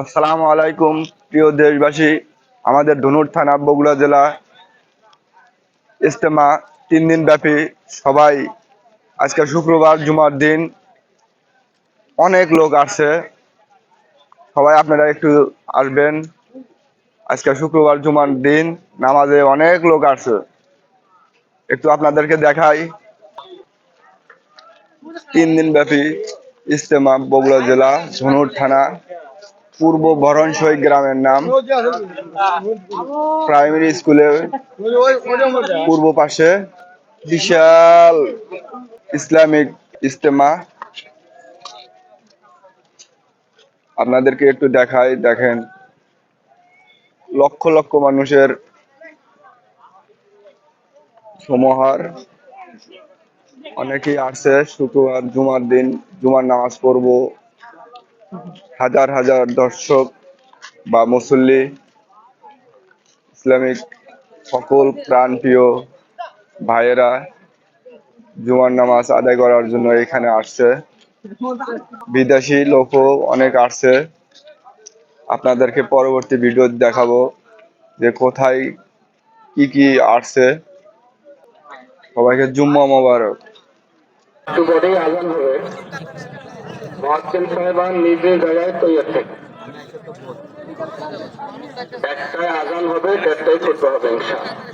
আসসালামু আলাইকুম প্রিয় দেশবাসী। আমাদের ধনুর থানা বগুড়া জেলা ইজতেমা 3 দিন ব্যাপী। সবাই আজকে শুক্রবার জুমার দিন, অনেক লোক আসছে। সবাই আপনারা একটু আসবেন। আজকে শুক্রবার জুমার দিন, নামাজে অনেক লোক আসছে। একটু আপনাদেরকে দেখাই। 3 দিন ব্যাপী ইজতেমা বগুড়া জেলা ধনুর থানা পূর্ব বরণসই গ্রামের নাম। প্রাইমারি স্কুলের পূর্ব পাশে বিশাল ইসলামিক ইজতেমা। আপনাদেরকে একটু দেখাই, দেখেন লক্ষ লক্ষ মানুষের সমাহার। অনেকেই আসছে শুক্রবার জুমার দিন, জুমার নামাজ পড়ব। হাজার হাজার দর্শক বা মুসল্লি, ইসলামিক সকল প্রাণপ্রিয় ভাইয়েরা জুমার নামাজ আদায় করার জন্য এখানে আসছে। বিদেশি লোকও অনেক আসছে। আপনাদেরকে পরবর্তী ভিডিও দেখাবো যে কোথায় কি কি আসছে। সবাইকে জুম্মা মোবারক। একটু পরেই আজান হবে। মুয়াজ্জিন সাহেবান নিজে জায়গায় তৈরি থেকে একটায় আজান হবে, দেড়টায় খুতবা হবে ইনশাআল্লাহ।